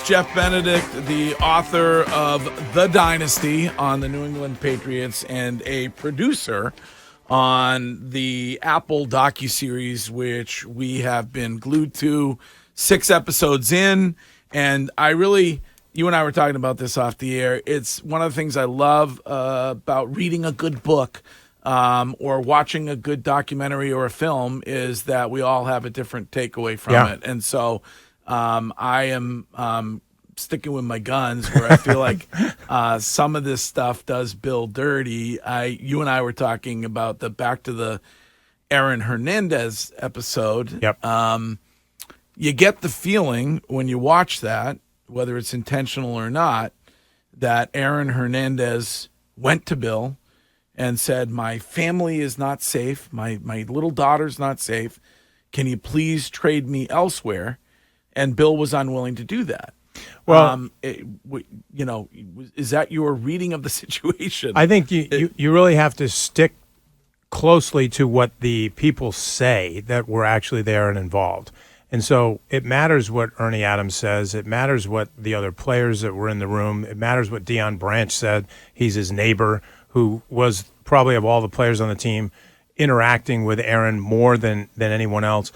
Jeff Benedict, the author of The Dynasty on the New England Patriots and a producer on the Apple docu-series, which we have been glued to 6 episodes in. And you and I were talking about this off the air. It's one of the things I love about reading a good book or watching a good documentary or a film is that we all have a different takeaway from it. And so I am sticking with my guns where I feel like some of this stuff does Bill dirty. You and I were talking about back to the Aaron Hernandez episode. Yep. You get the feeling when you watch that, whether it's intentional or not, that Aaron Hernandez went to Bill and said, my family is not safe. My little daughter's not safe. Can you please trade me elsewhere? And Bill was unwilling to do that. Well, is that your reading of the situation? I think you really have to stick closely to what the people say that were actually there and involved. And so it matters what Ernie Adams says. It matters what the other players that were in the room. It matters what Deion Branch said. He's his neighbor, who was probably of all the players on the team interacting with Aaron more than anyone else.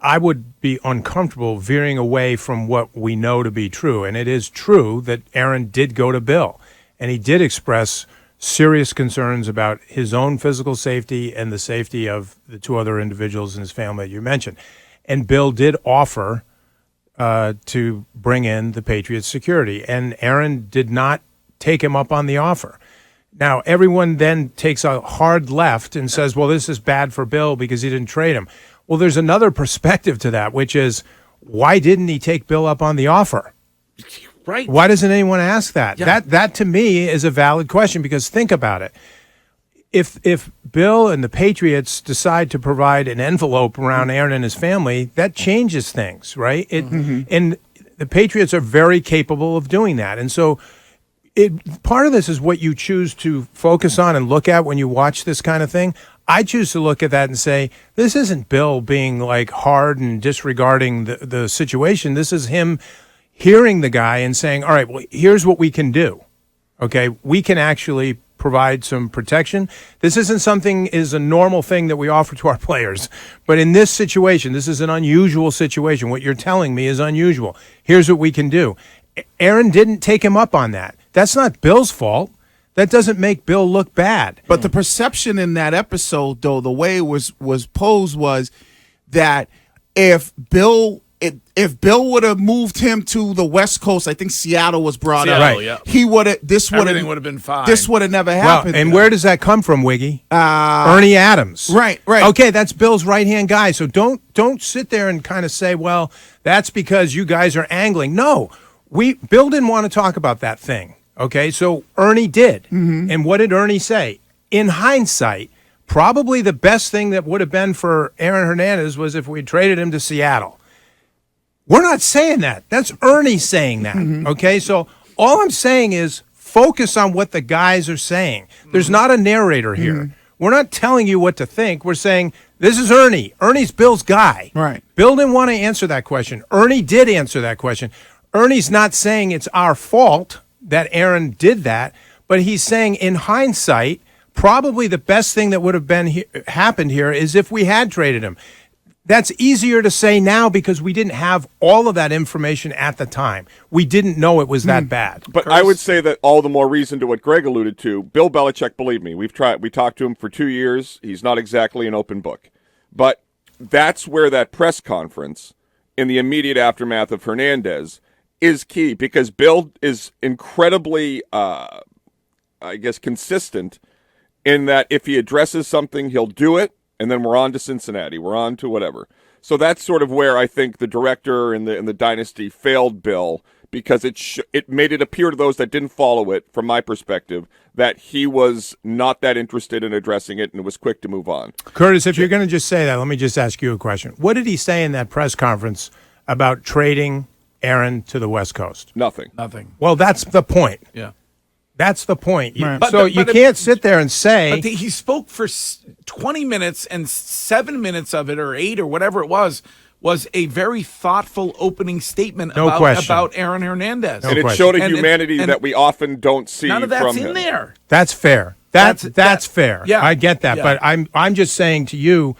I would be uncomfortable veering away from what we know to be true. And it is true that Aaron did go to Bill, and he did express serious concerns about his own physical safety and the safety of the 2 other individuals in his family that you mentioned. And Bill did offer to bring in the Patriots security, and Aaron did not take him up on the offer. Now, everyone then takes a hard left and says, well, this is bad for Bill because he didn't trade him. Well, there's another perspective to that, which is, why didn't he take Bill up on the offer? Right. Why doesn't anyone ask that? Yeah. That to me is a valid question, because think about it. If Bill and the Patriots decide to provide an envelope around Aaron and his family, that changes things, right? And the Patriots are very capable of doing that. And so part of this is what you choose to focus on and look at when you watch this kind of thing. I choose to look at that and say, this isn't Bill being like hard and disregarding the situation. This is him hearing the guy and saying, all right, well, here's what we can do. Okay, we can actually provide some protection. This isn't a normal thing that we offer to our players. But in this situation, this is an unusual situation. What you're telling me is unusual. Here's what we can do. Aaron didn't take him up on that. That's not Bill's fault. That doesn't make Bill look bad. But the perception in that episode, though, the way it was posed was that if Bill would have moved him to the West Coast, I think Seattle was brought up. Right. Yeah. He would have. Everything would have been fine. This would have never happened. Well, and where does that come from, Wiggy? Ernie Adams. Right. Okay, that's Bill's right-hand guy. So don't sit there and kind of say, well, that's because you guys are angling. No, Bill didn't want to talk about that thing. Okay, so Ernie did. Mm-hmm. And what did Ernie say? In hindsight, probably the best thing that would have been for Aaron Hernandez was if we traded him to Seattle. We're not saying that. That's Ernie saying that. Mm-hmm. Okay, so all I'm saying is focus on what the guys are saying. There's not a narrator here. Mm-hmm. We're not telling you what to think. We're saying, this is Ernie. Ernie's Bill's guy. Right. Bill didn't want to answer that question. Ernie did answer that question. Ernie's not saying it's our fault that Aaron did that, but he's saying in hindsight, probably the best thing that would have happened here is if we had traded him. That's easier to say now because we didn't have all of that information at the time. We didn't know it was that bad. But Curtis? I would say that all the more reason to what Greg alluded to. Bill Belichick, believe me, we talked to him for 2 years. He's not exactly an open book. But that's where that press conference in the immediate aftermath of Hernandez is key, because Bill is incredibly, consistent in that if he addresses something, he'll do it, and then we're on to Cincinnati. We're on to whatever. So that's sort of where I think the director in the Dynasty failed Bill, because it made it appear to those that didn't follow it, from my perspective, that he was not that interested in addressing it and was quick to move on. Curtis, if you're going to just say that, let me just ask you a question. What did he say in that press conference about trading Aaron to the West Coast? Nothing. Well, that's the point. Yeah. That's the point. Right. You can't sit there and say... But he spoke for 20 minutes, and 7 minutes of it, or 8, or whatever it was was a very thoughtful opening statement No question. about Aaron Hernandez. No And it question. showed a And humanity that we often don't see none of that's from in him. there. That's fair. That's fair. Yeah. I get that. Yeah. But I'm just saying to you,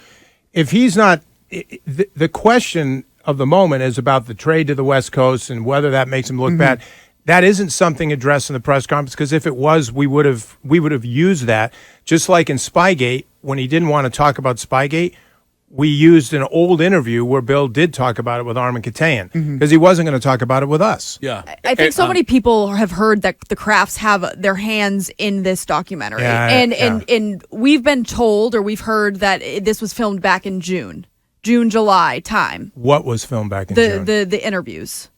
if he's not, the question of the moment is about the trade to the West Coast and whether that makes him look bad. That isn't something addressed in the press conference, because if it was, we would have used that. Just like in Spygate, when he didn't want to talk about Spygate, we used an old interview where Bill did talk about it with Armin Katayan, because he wasn't going to talk about it with us. Yeah. I think so many people have heard that the Krafts have their hands in this documentary. Yeah, and we've been told, or we've heard, that this was filmed back in June, July time. What was filmed back in June? The interviews.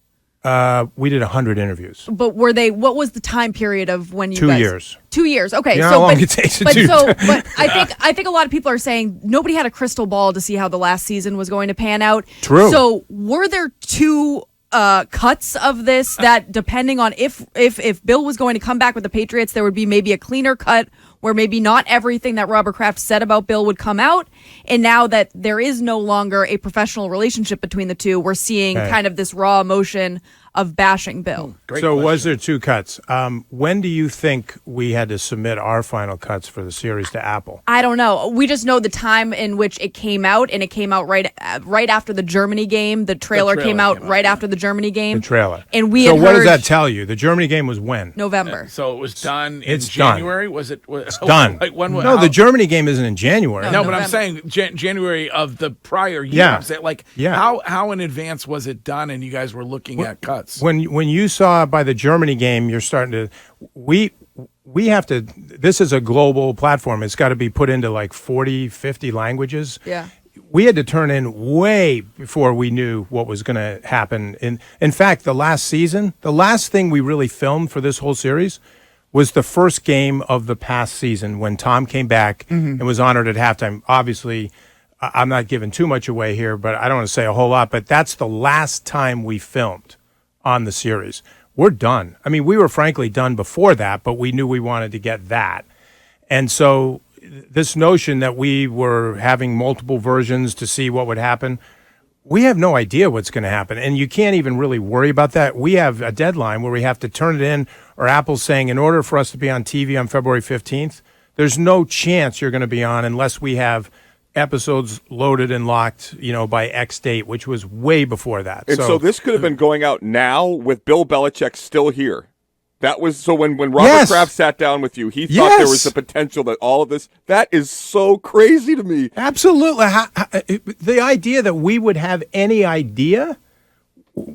We did 100 interviews. But what was the time period of when you 2 guys? years. 2 years. Okay. You know so how long but, it takes to but do so that? but I think a lot of people are saying nobody had a crystal ball to see how the last season was going to pan out. True. So were there two cuts of this that, depending on if Bill was going to come back with the Patriots, there would be maybe a cleaner cut where maybe not everything that Robert Kraft said about Bill would come out, and now that there is no longer a professional relationship between the two, we're seeing kind of this raw emotion of bashing Bill. Great So question. was there two cuts? When do you think we had to submit our final cuts for the series to Apple? I don't know. We just know the time in which it came out, and it came out right after the Germany game. The trailer came out right after the Germany game. The trailer. And we So had what does heard that tell you? The Germany game was when? November. So it was done in It's done. January? Was it? It's done. Like when? No, the Germany game isn't in January. No, but I'm November. saying January of the prior year. Yeah. I'm saying, like, Yeah. how in advance was it done, and you guys were looking at cuts? When you saw by the Germany game, you're starting to we have to. This is a global platform. It's got to be put into like 40, 50 languages. Yeah. We had to turn in way before we knew what was going to happen. In fact, the last season, the last thing we really filmed for this whole series was the first game of the past season when Tom came back and was honored at halftime. Obviously, I'm not giving too much away here, but I don't want to say a whole lot, but that's the last time we filmed on the series. We're done. I mean, we were frankly done before that, but we knew we wanted to get that. And so this notion that we were having multiple versions to see what would happen, we have no idea what's going to happen. And you can't even really worry about that. We have a deadline where we have to turn it in, or Apple's saying in order for us to be on TV on February 15th, there's no chance you're going to be on unless we have episodes loaded and locked, by X date, which was way before that. And so this could have been going out now with Bill Belichick still here. That was so when Robert Kraft sat down with you, he thought there was the potential that all of this. That is so crazy to me. Absolutely. The idea that we would have any idea,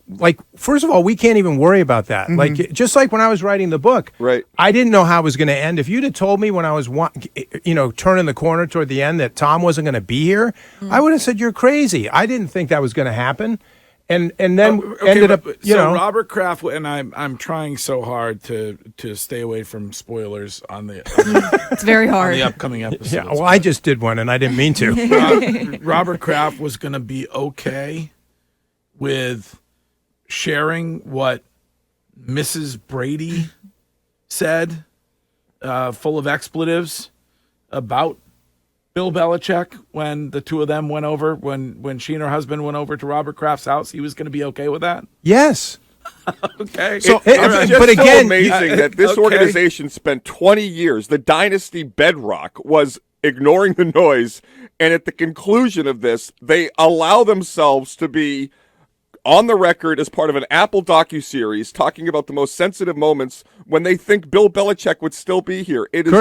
like, first of all, we can't even worry about that. Like, just like when I was writing the book, Right. I didn't know how it was going to end. If you'd have told me when I was, turning the corner toward the end that Tom wasn't going to be here, I would have said, you're crazy. I didn't think that was going to happen. And then ended up, Robert Kraft, and I'm trying so hard to stay away from spoilers on the It's very on hard. the upcoming episodes. Yeah, well, I just did one, and I didn't mean to. Robert Kraft was going to be okay with sharing what Mrs. Brady said, full of expletives, about Bill Belichick when the two of them went over, when she and her husband went over to Robert Kraft's house. He was going to be okay with that? Yes. Okay. So, It's just but again, so amazing that this okay. organization spent 20 years. The Dynasty bedrock was ignoring the noise, and at the conclusion of this, they allow themselves to be on the record as part of an Apple docu-series talking about the most sensitive moments when they think Bill Belichick would still be here. It is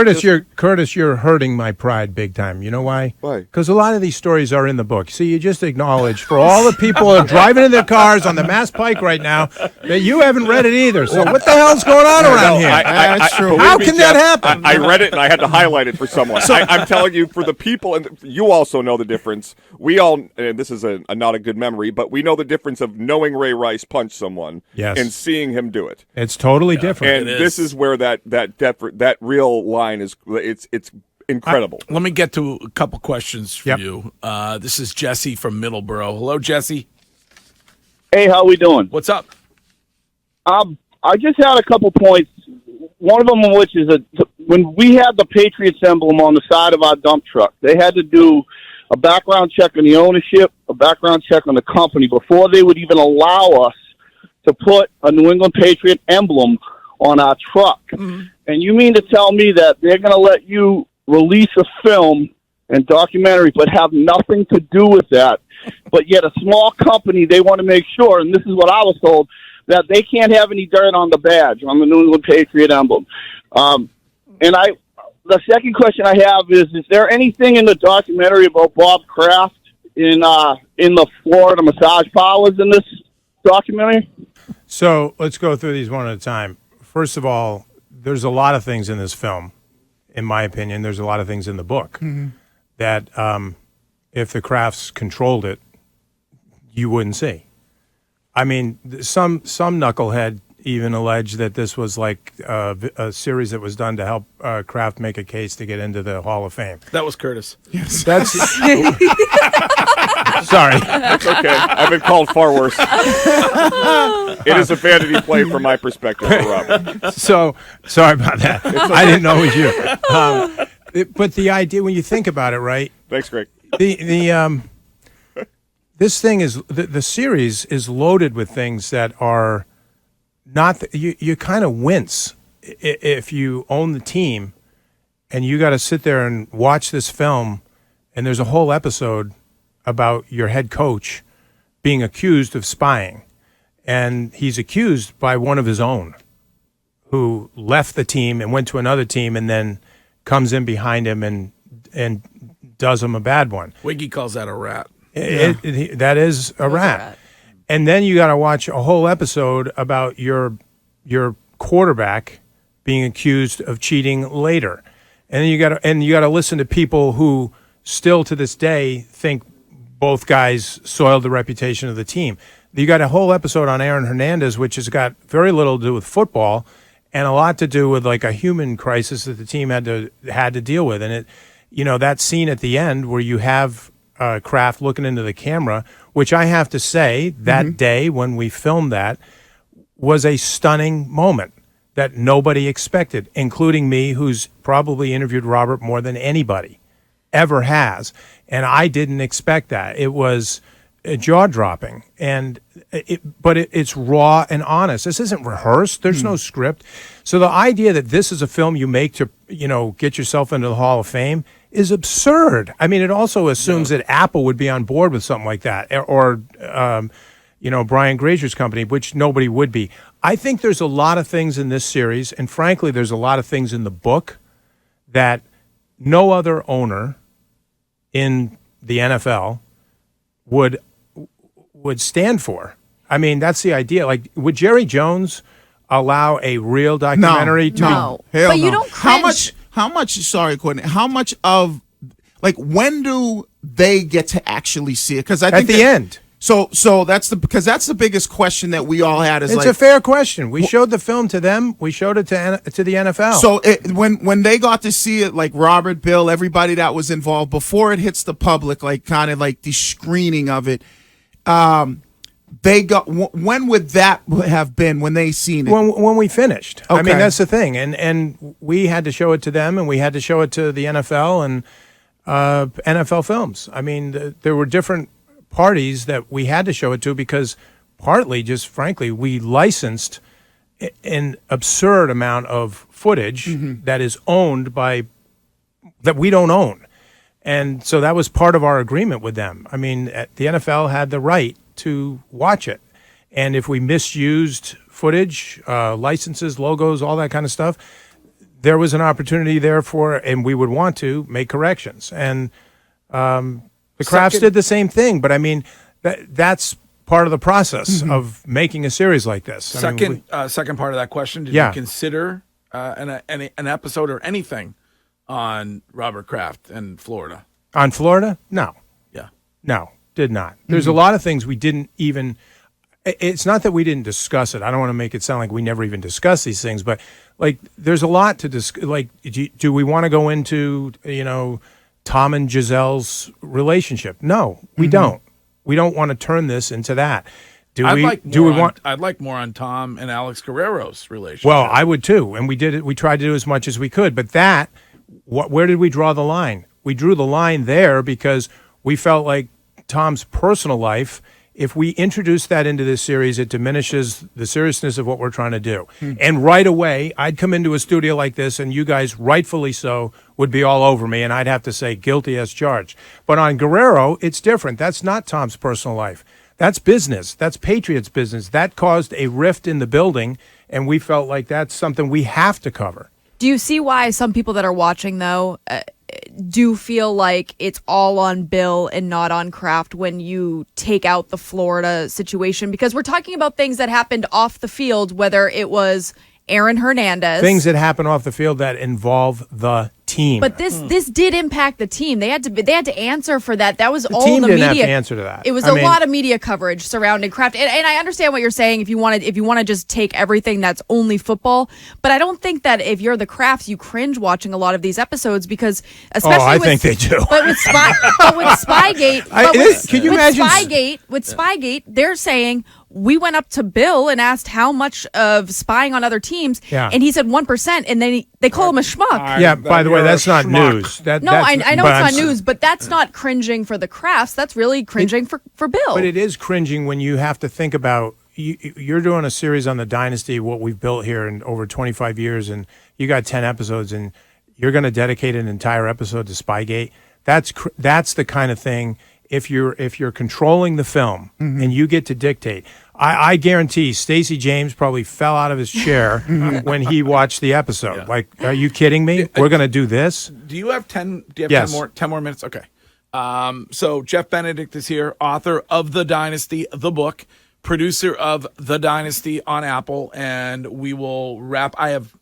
Curtis, you're hurting my pride big time. You know why? Why? Because a lot of these stories are in the book. See, you just acknowledge for all the people who are driving in their cars on the Mass Pike right now that you haven't read it either. So what the hell's going on around here? That's true. How can that happen? I read it and I had to highlight it for someone. I'm telling you, for the people, and you also know the difference. We all, and this is a not a good memory, but we know the difference of knowing Ray Rice punch someone and seeing him do it. It's totally different. And this is where that real line is. It's incredible. Let me get to a couple questions for you. This is Jesse from Middleborough. Hello, Jesse. Hey, how we doing? What's up? I just had a couple points. One of them, which is when we had the Patriots emblem on the side of our dump truck, they had to do a background check on the ownership, a background check on the company before they would even allow us to put a New England Patriot emblem on our truck. Mm-hmm. And you mean to tell me that they're going to let you release a film and documentary but have nothing to do with that, but yet a small company, they want to make sure, and this is what I was told, that they can't have any dirt on the badge, on the New England Patriot emblem. The second question I have is there anything in the documentary about Bob Kraft in the Florida massage parlors in this documentary? So let's go through these one at a time. First of all, there's a lot of things in this film, in my opinion. There's a lot of things in the book that if the Krafts controlled it, you wouldn't see. I mean, some knucklehead even alleged that this was like a series that was done to help Kraft make a case to get into the Hall of Fame. That was Curtis. Yes. That's sorry. That's okay. I've been called far worse. It is a vanity play from my perspective, Rob. So sorry about that. I didn't know it was you. But the idea, when you think about it, right? Thanks, Greg. This thing is the series is loaded with things that are not you kind of wince if you own the team and you got to sit there and watch this film, and there's a whole episode about your head coach being accused of spying, and he's accused by one of his own who left the team and went to another team and then comes in behind him and does him a bad one. Wiggy calls that a rat. That is a rat. And then you got to watch a whole episode about your quarterback being accused of cheating later, and then you got to listen to people who still to this day think both guys soiled the reputation of the team. You got a whole episode on Aaron Hernandez, which has got very little to do with football and a lot to do with like a human crisis that the team had to deal with. And that scene at the end where you have Kraft looking into the camera, which I have to say that day when we filmed that was a stunning moment that nobody expected, including me, who's probably interviewed Robert more than anybody ever has. And I didn't expect that. It was jaw-dropping, but it's raw and honest. This isn't rehearsed. There's no script. So the idea that this is a film you make to, get yourself into the Hall of Fame is absurd. I mean, it also assumes that Apple would be on board with something like that, or Brian Grazier's company, which nobody would be. I think there's a lot of things in this series, and frankly, there's a lot of things in the book that no other owner in the NFL would stand for. I mean, that's the idea. Like, would Jerry Jones allow a real documentary to No. be? Hell But you no. don't cringe. How much, sorry, Courtney, how much of, like, when do they get to actually see it? Because I think At the end. So that's because that's the biggest question that we all had. Is It's like, a fair question. We showed the film to them. We showed it to the NFL. So when they got to see it, like Robert, Bill, everybody that was involved before it hits the public, like kind of like the screening of it, they got. When would that have been when they seen it? When we finished. Okay. I mean, that's the thing, and we had to show it to them, and we had to show it to the NFL and NFL Films. I mean, there were different parties that we had to show it to because partly, just frankly, we licensed an absurd amount of footage that is owned by that we don't own. And so that was part of our agreement with them. I mean, the NFL had the right to watch it. And if we misused footage, licenses, logos, all that kind of stuff, there was an opportunity there and we would want to make corrections. And the Krafts did the same thing. But I mean, that's part of the process of making a series like this. Second part of that question, did you consider an episode or anything on Robert Kraft and Florida? On Florida? No. Yeah. No, did not. There's a lot of things we didn't even – it's not that we didn't discuss it. I don't want to make it sound like we never even discussed these things, but, like, there's a lot to discuss. Like, do we want to go into, Tom and Giselle's relationship? No, we don't. We don't want to turn this into that. I'd like more on Tom and Alex Guerrero's relationship. Well, I would too, and we did it. We tried to do as much as we could, but where did we draw the line? We drew the line there because we felt like Tom's personal life, if we introduce that into this series, it diminishes the seriousness of what we're trying to do. And right away, I'd come into a studio like this, and you guys, rightfully so, would be all over me, and I'd have to say guilty as charged. But on Guerrero, it's different. That's not Tom's personal life. That's business. That's Patriots business. That caused a rift in the building, and we felt like that's something we have to cover. Do you see why some people that are watching, though, do feel like it's all on Bill and not on Kraft when you take out the Florida situation? Because we're talking about things that happened off the field, whether it was Aaron Hernandez. Things that happen off the field that involve the team. But this did impact the team. They had to answer for that. That was all team the didn't media. have to answer to that. It was a lot of media coverage surrounding Kraft, and I understand what you're saying. If you want to just take everything that's only football, but I don't think that if you're the Krafts, you cringe watching a lot of these episodes because especially I think they do. But with Spygate, can you imagine with Spygate, they're saying, we went up to Bill and asked how much of spying on other teams, and he said 1%, and then they call him a schmuck. Yeah, by the way, that's not news. I know it's not news, but that's not cringing for the Krafts. That's really cringing for Bill. But it is cringing when you have to think about, you're doing a series on the Dynasty, what we've built here in over 25 years, and you got 10 episodes, and you're going to dedicate an entire episode to Spygate. That's the kind of thing. If you're controlling the film and you get to dictate, I guarantee Stacy James probably fell out of his chair when he watched the episode. Yeah. Like, are you kidding me? We're going to do this? Do you have 10? Do you have yes. 10 more minutes? Okay. So Jeff Benedict is here, author of The Dynasty, the book, producer of The Dynasty on Apple, and we will wrap. I have